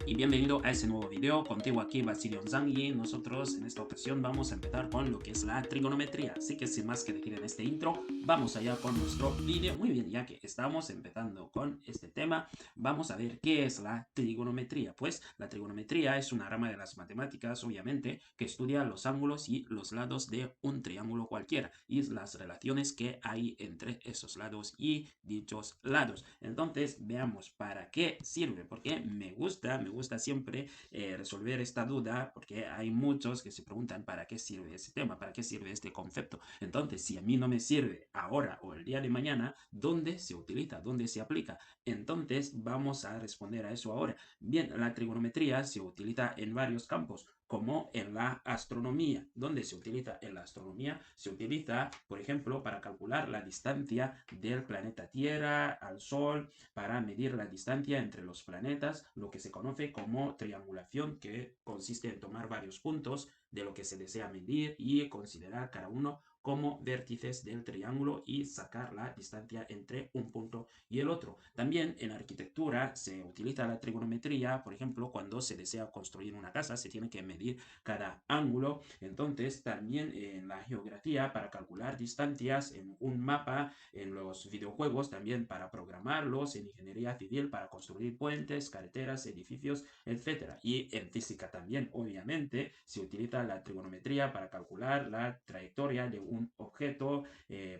y bienvenido a este nuevo video. Contigo aquí Basilio Zhang y nosotros en esta ocasión vamos a empezar con lo que es la trigonometría. Así que sin más que decir en este intro, vamos allá con nuestro video. Muy bien, ya que estamos empezando con este tema, vamos a ver qué es la trigonometría. Pues la trigonometría es una rama de las matemáticas, obviamente, que estudia los ángulos y los lados de un triángulo cualquiera y las relaciones que hay entre esos lados y dichos lados. Entonces, veamos para qué sirve, porque me gusta siempre resolver esta duda, porque hay muchos que se preguntan para qué sirve ese tema, para qué sirve este concepto. Entonces, si a mí no me sirve ahora o el día de mañana, ¿dónde se utiliza? ¿Dónde se aplica? Entonces, vamos a responder a eso ahora. Bien, la trigonometría se utiliza en varios campos, como en la astronomía. ¿Dónde se utiliza en la astronomía? Se utiliza, por ejemplo, para calcular la distancia del planeta Tierra al Sol, para medir la distancia entre los planetas, lo que se conoce como triangulación, que consiste en tomar varios puntos de lo que se desea medir y considerar cada uno como vértices del triángulo y sacar la distancia entre un punto y el otro. También en arquitectura se utiliza la trigonometría, por ejemplo, cuando se desea construir una casa, se tiene que medir cada ángulo. Entonces, también en la geografía, para calcular distancias, en un mapa, en los videojuegos, también para programarlos, en ingeniería civil, para construir puentes, carreteras, edificios, etcétera. Y en física también, obviamente, se utiliza la trigonometría para calcular la trayectoria de un objeto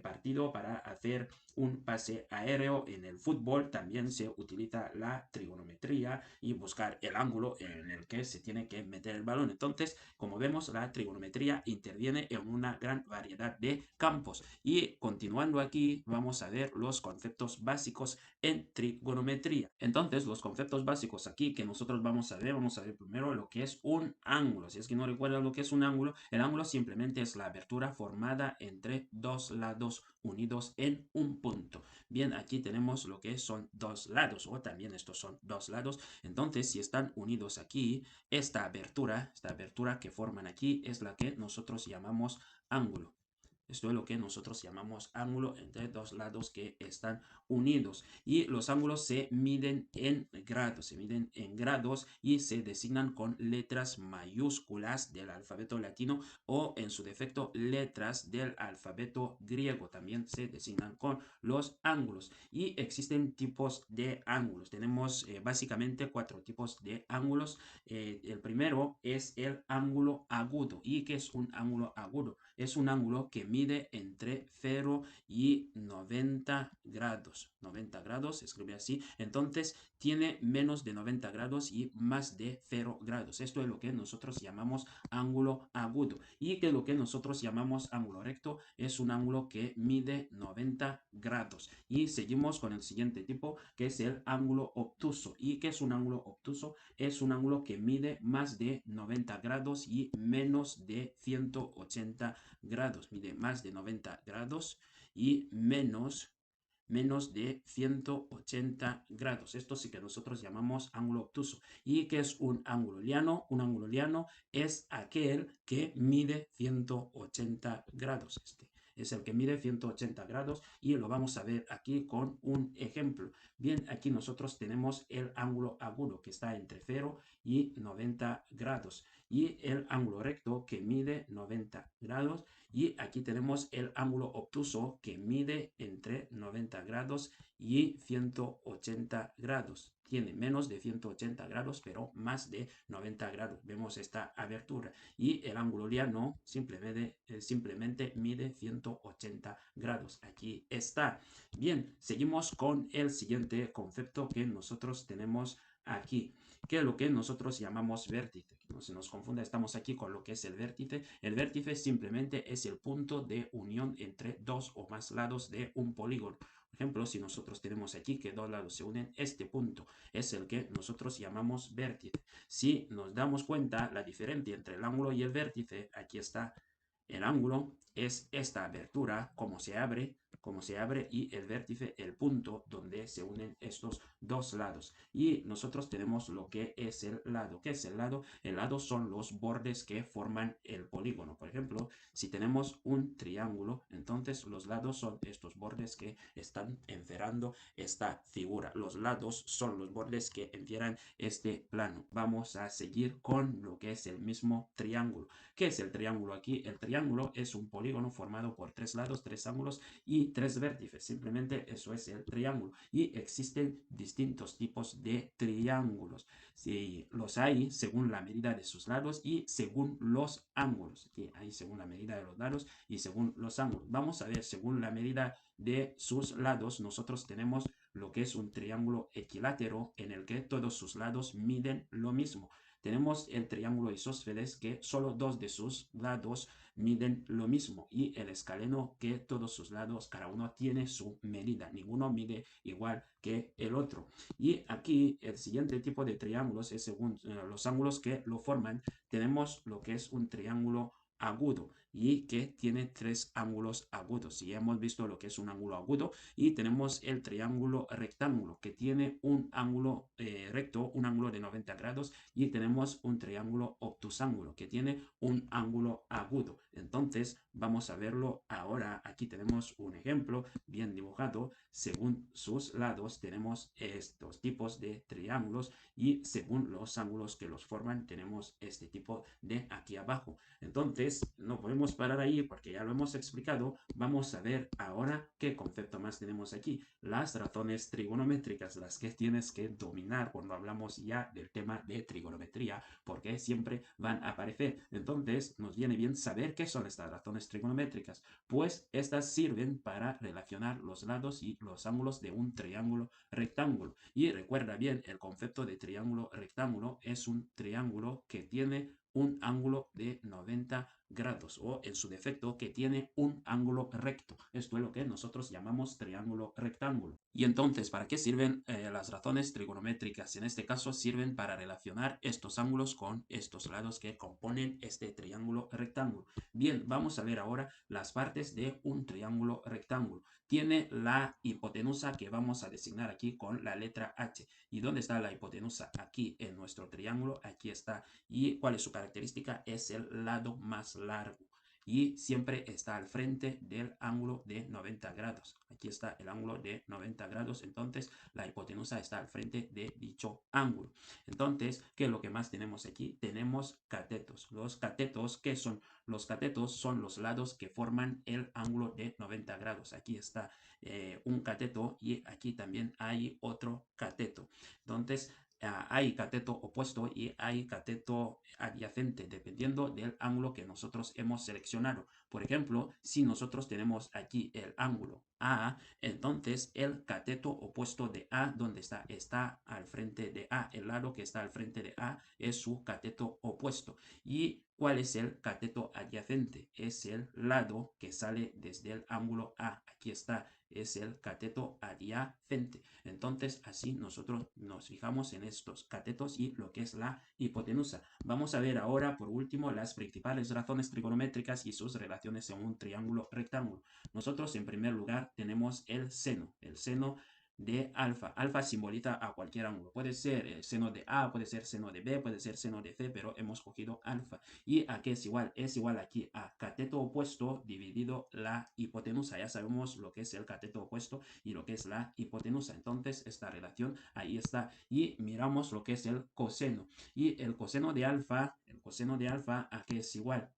partido para hacer un pase aéreo. En el fútbol también se utiliza la trigonometría y buscar el ángulo en el que se tiene que meter el balón. Entonces, como vemos, la trigonometría interviene en una gran variedad de campos. Y continuando aquí, vamos a ver los conceptos básicos en trigonometría. Entonces, los conceptos básicos aquí que nosotros vamos a ver primero lo que es un ángulo. Si es que no recuerdan lo que es un ángulo, el ángulo simplemente es la abertura formada entre dos lados unidos en un punto. Bien, aquí tenemos lo que son dos lados, o también estos son dos lados. Entonces, si están unidos aquí, esta abertura que forman aquí es la que nosotros llamamos ángulo. Esto es lo que nosotros llamamos ángulo entre dos lados que están unidos. Y los ángulos se miden en grados y se designan con letras mayúsculas del alfabeto latino o en su defecto letras del alfabeto griego. También se designan con los ángulos. Y existen tipos de ángulos. Tenemos básicamente cuatro tipos de ángulos. El primero es el ángulo agudo. ¿Y qué es un ángulo agudo? Es un ángulo que mide entre 0 y 90 grados. 90 grados, se escribe así. Entonces, tiene menos de 90 grados y más de 0 grados. Esto es lo que nosotros llamamos ángulo agudo. Y que lo que nosotros llamamos ángulo recto es un ángulo que mide 90 grados. Y seguimos con el siguiente tipo, que es el ángulo obtuso. ¿Y qué es un ángulo obtuso? Es un ángulo que mide más de 90 grados y menos de 180 grados. Mide más de 90 grados y menos de 180 grados. Esto sí que nosotros llamamos ángulo obtuso. ¿Y qué es un ángulo llano? Un ángulo llano es aquel que mide 180 grados. Este es el que mide 180 grados y lo vamos a ver aquí con un ejemplo. Bien, aquí nosotros tenemos el ángulo agudo que está entre 0 y 90 grados y el ángulo recto que mide 90 grados y aquí tenemos el ángulo obtuso que mide entre 90 grados y 180 grados. Tiene menos de 180 grados, pero más de 90 grados. Vemos esta abertura. Y el ángulo llano simplemente mide 180 grados. Aquí está. Bien, seguimos con el siguiente concepto que nosotros tenemos aquí, que es lo que nosotros llamamos vértice. No se nos confunda, estamos aquí con lo que es el vértice. El vértice simplemente es el punto de unión entre dos o más lados de un polígono. Por ejemplo, si nosotros tenemos aquí que dos lados se unen, este punto es el que nosotros llamamos vértice. Si nos damos cuenta, la diferencia entre el ángulo y el vértice, aquí está. El ángulo es esta abertura, como se abre, como se abre, y el vértice, el punto donde se unen estos dos lados. Y nosotros tenemos lo que es el lado. ¿Qué es el lado? El lado son los bordes que forman el polígono. Por ejemplo, si tenemos un triángulo, entonces los lados son estos bordes que están encerrando esta figura. Los lados son los bordes que encierran este plano. Vamos a seguir con lo que es el mismo triángulo. ¿Qué es el triángulo aquí? El triángulo es un polígono formado por tres lados, tres ángulos y tres vértices. Simplemente eso es el triángulo. Y existen distintos tipos de triángulos. Si los hay según la medida de sus lados y según los ángulos. Aquí hay según la medida de los lados y según los ángulos. Vamos a ver según la medida de sus lados. Nosotros tenemos lo que es un triángulo equilátero en el que todos sus lados miden lo mismo. Tenemos el triángulo isósceles que solo dos de sus lados miden lo mismo y el escaleno que todos sus lados, cada uno tiene su medida, ninguno mide igual que el otro. Y aquí el siguiente tipo de triángulos es según los ángulos que lo forman. Tenemos lo que es un triángulo agudo y que tiene tres ángulos agudos. Y hemos visto lo que es un ángulo agudo. Y tenemos el triángulo rectángulo que tiene un ángulo recto, un ángulo de 90 grados. Y tenemos un triángulo obtusángulo que tiene un ángulo agudo. Entonces vamos a verlo ahora. Aquí tenemos un ejemplo bien dibujado. Según sus lados tenemos estos tipos de triángulos y según los ángulos que los forman tenemos este tipo de aquí abajo. Entonces no podemos parar ahí porque ya lo hemos explicado. Vamos a ver ahora qué concepto más tenemos aquí. Las razones trigonométricas, las que tienes que dominar cuando hablamos ya del tema de trigonometría, porque siempre van a aparecer. Entonces nos viene bien saber qué son estas razones trigonométricas. Pues estas sirven para relacionar los lados y los ángulos de un triángulo rectángulo. Y recuerda bien, el concepto de triángulo rectángulo es un triángulo que tiene un ángulo de 90 grados o en su defecto que tiene un ángulo recto. Esto es lo que nosotros llamamos triángulo rectángulo. Y entonces, ¿para qué sirven las razones trigonométricas? En este caso sirven para relacionar estos ángulos con estos lados que componen este triángulo rectángulo. Bien, vamos a ver ahora las partes de un triángulo rectángulo. Tiene la hipotenusa que vamos a designar aquí con la letra H. ¿Y dónde está la hipotenusa? Aquí en nuestro triángulo, aquí está. ¿Y cuál es su característica? Es el lado más largo y siempre está al frente del ángulo de 90 grados. Aquí está el ángulo de 90 grados, entonces la hipotenusa está al frente de dicho ángulo. Entonces, ¿qué es lo que más tenemos aquí? Tenemos catetos. Los catetos, ¿qué son? Los catetos son los lados que forman el ángulo de 90 grados. Aquí está un cateto y aquí también hay otro cateto. Entonces, hay cateto opuesto y hay cateto adyacente, dependiendo del ángulo que nosotros hemos seleccionado. Por ejemplo, si nosotros tenemos aquí el ángulo A, entonces el cateto opuesto de A, ¿dónde está? Está al frente de A. El lado que está al frente de A es su cateto opuesto. ¿Y cuál es el cateto adyacente? Es el lado que sale desde el ángulo A. Aquí está, es el cateto adyacente. Entonces, así nosotros nos fijamos en estos catetos y lo que es la hipotenusa. Vamos a ver ahora, por último, las principales razones trigonométricas y sus relaciones en un triángulo rectángulo. Nosotros, en primer lugar, tenemos el seno. El seno de alfa. Alfa simboliza a cualquier ángulo. Puede ser seno de A, puede ser seno de B, puede ser seno de C, pero hemos cogido alfa. ¿Y a qué es igual? Es igual aquí a cateto opuesto dividido la hipotenusa. Ya sabemos lo que es el cateto opuesto y lo que es la hipotenusa. Entonces, esta relación ahí está. Y miramos lo que es el coseno. Y el coseno de alfa, ¿a qué es igual?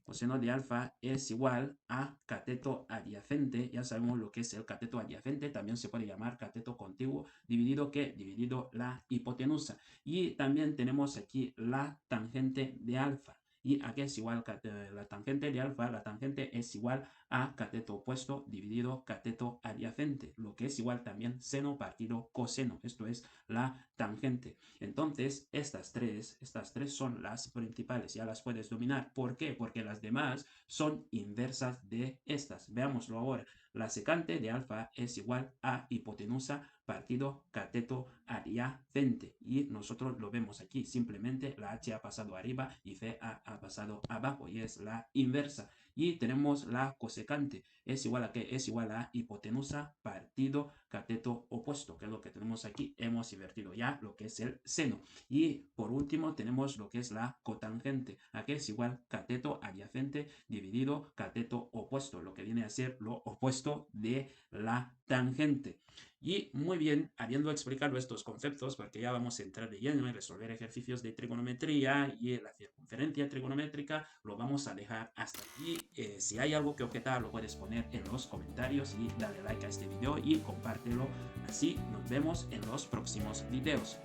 Coseno de alfa es igual a cateto adyacente. Ya sabemos lo que es el cateto adyacente. También se puede llamar cateto contiguo. ¿Dividido qué? Dividido la hipotenusa. Y también tenemos aquí la tangente de alfa. ¿Y a qué es igual la tangente de alfa? La tangente es igual a cateto opuesto dividido cateto adyacente. Lo que es igual también seno partido coseno. Esto es la tangente. Entonces, estas tres son las principales, ya las puedes dominar. ¿Por qué? Porque las demás son inversas de estas. Veámoslo ahora. La secante de alfa es igual a hipotenusa partido cateto adyacente. Y nosotros lo vemos aquí. Simplemente la H ha pasado arriba y C ha pasado abajo y es la inversa. Y tenemos la cosecante, es igual a ¿qué? Es igual a hipotenusa partido cateto opuesto, que es lo que tenemos aquí. Hemos invertido ya lo que es el seno. Y por último tenemos lo que es la cotangente, a que es igual cateto adyacente dividido cateto opuesto, lo que viene a ser lo opuesto de la tangente. Y muy bien, habiendo explicado estos conceptos, porque ya vamos a entrar de lleno en resolver ejercicios de trigonometría y la circunferencia trigonométrica, lo vamos a dejar hasta aquí. Si hay algo que objetar, lo puedes poner en los comentarios y dale like a este video y compártelo. Así nos vemos en los próximos videos.